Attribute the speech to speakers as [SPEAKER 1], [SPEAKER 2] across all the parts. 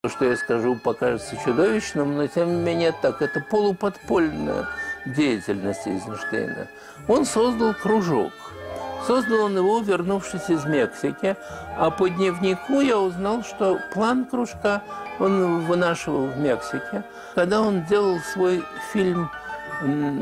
[SPEAKER 1] То, что я скажу, покажется чудовищным, но тем не менее так. Это полуподпольная деятельность Эйзенштейна. Он создал кружок. Создал он его, вернувшись из Мексики. А по дневнику я узнал, что план кружка он вынашивал в Мексике. Когда он делал свой фильм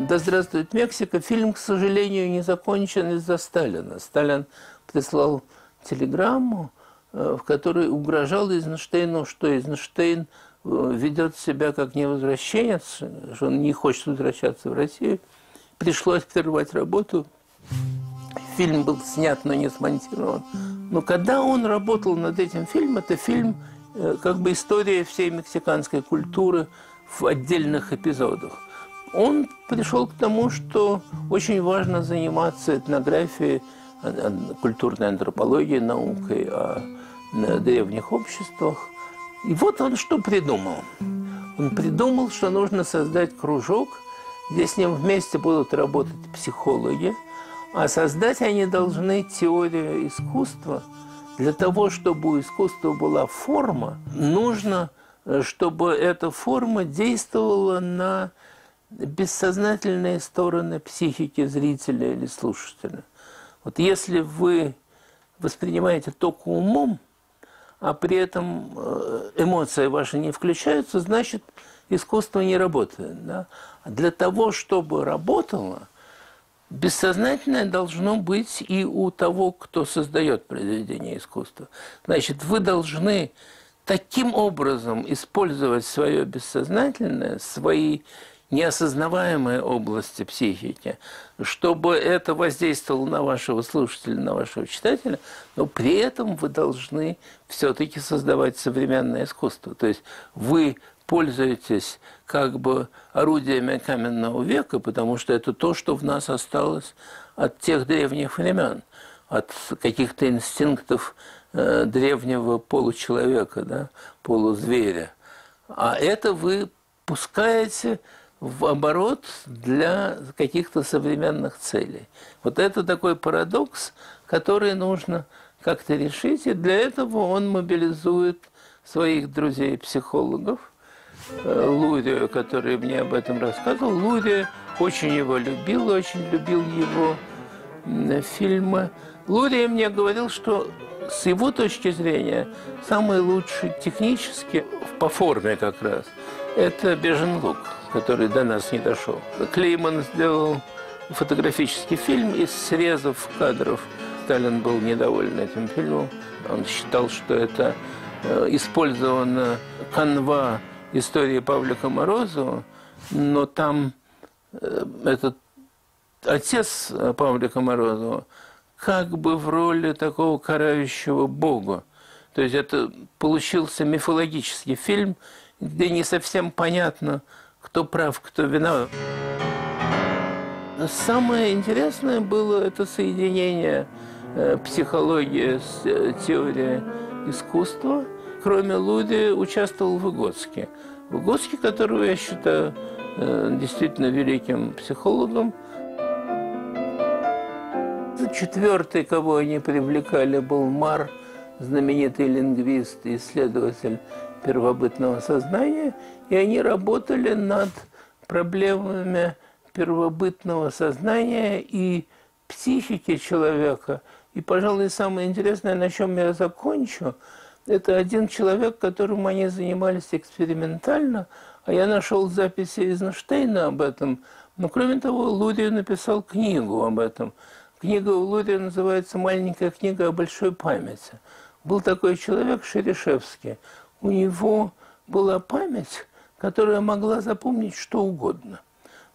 [SPEAKER 1] «Да здравствует Мексика», фильм, к сожалению, не закончен из-за Сталина. Сталин прислал телеграмму, в которой угрожал Эйзенштейну, что Эйзенштейн ведет себя как невозвращенец, что он не хочет возвращаться в Россию. Пришлось прервать работу. Фильм был снят, но не смонтирован. Но когда он работал над этим фильмом, это фильм как бы история всей мексиканской культуры в отдельных эпизодах. Он пришел к тому, что очень важно заниматься этнографией, культурной антропологией, наукой о древних обществах. И вот он что придумал. Он придумал, что нужно создать кружок, где с ним вместе будут работать психологи, а создать они должны теорию искусства. Для того, чтобы у искусства была форма, нужно, чтобы эта форма действовала на бессознательные стороны психики зрителя или слушателя. Вот если вы воспринимаете только умом, а при этом эмоции ваши не включаются, значит, искусство не работает. Да? А для того, чтобы работало, бессознательное должно быть и у того, кто создает произведение искусства. Значит, вы должны таким образом использовать свое бессознательное, свои неосознаваемые области психики, чтобы это воздействовало на вашего слушателя, на вашего читателя, но при этом вы должны все-таки создавать современное искусство. То есть вы пользуетесь как бы орудиями каменного века, потому что это то, что в нас осталось от тех древних времен, от каких-то инстинктов древнего получеловека, да, полузверя. А это вы пускаете в оборот для каких-то современных целей. Вот это такой парадокс, который нужно как-то решить, и для этого он мобилизует своих друзей-психологов. Лурия, который мне об этом рассказывал, Лурия очень его любил, очень любил его фильмы. Лурия мне говорил, что с его точки зрения самый лучший технически, по форме как раз, это «Бежен лук», который до нас не дошел. Клейман сделал фотографический фильм из срезов кадров. Сталин был недоволен этим фильмом. Он считал, что это использована канва истории Павлика Морозова, но там этот отец Павлика Морозова как бы в роли такого карающего бога. То есть это получился мифологический фильм, где не совсем понятно, кто прав, кто виноват. Самое интересное было это соединение психологии с теорией искусства. Кроме Лурия, участвовал Выготский. Выготский, которого я считаю действительно великим психологом. Четвертый, кого они привлекали, был Мар, знаменитый лингвист и исследователь первобытного сознания. И они работали над проблемами первобытного сознания и психики человека. И, пожалуй, самое интересное, на чем я закончу, это один человек, которым они занимались экспериментально, а я нашел записи Эйзенштейна об этом. Но, кроме того, Лурия написал книгу об этом. Книга у Лурия называется «Маленькая книга о большой памяти». Был такой человек Шерешевский. У него была память, которая могла запомнить что угодно.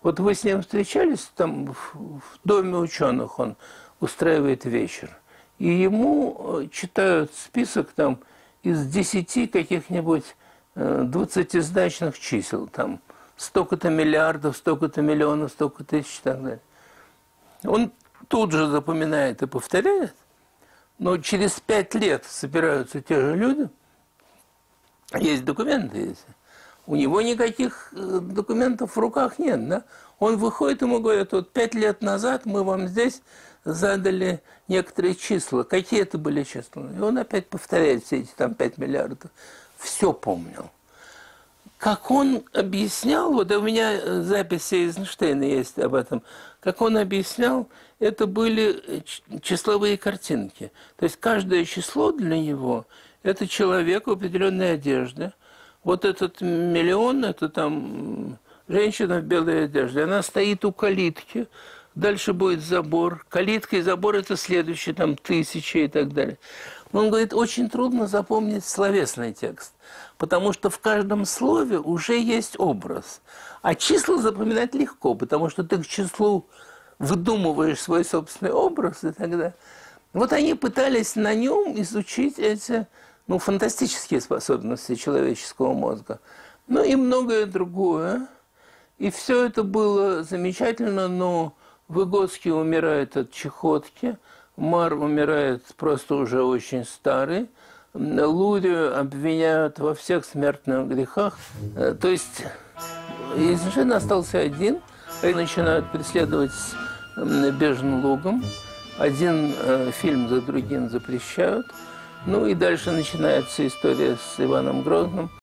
[SPEAKER 1] Вот вы с ним встречались, там в доме ученых он устраивает вечер, и ему читают список там из 10 каких-нибудь 20-значных чисел, там столько-то миллиардов, столько-то миллионов, столько тысяч и так далее. Он тут же запоминает и повторяет, но через 5 лет собираются те же люди, есть документы, есть. У него никаких документов в руках нет, да? Он выходит, ему говорят, вот 5 лет назад мы вам здесь задали некоторые числа. Какие это были числа? И он опять повторяет все эти там 5 миллиардов. все помнил. Как он объяснял, вот у меня записи Эйзенштейна есть об этом, как он объяснял, это были числовые картинки. То есть каждое число для него – это человек в определенной одежде. Вот этот миллион – это там женщина в белой одежде. Она стоит у калитки, дальше будет забор. Калитка и забор – это следующие там 1000 и так далее. Он говорит, очень трудно запомнить словесный текст, потому что в каждом слове уже есть образ. А числа запоминать легко, потому что ты к числу выдумываешь свой собственный образ и так далее. Вот они пытались на нем изучить эти фантастические способности человеческого мозга. Ну и многое другое. И все это было замечательно, но Выгодский умирает от чехотки, Мар умирает просто уже очень старый, Лурию обвиняют во всех смертных грехах. То есть Эйзенштейн остался один, и начинают преследовать бежным лугом. Один фильм за другим запрещают. Ну и дальше начинается история с Иваном Грозным.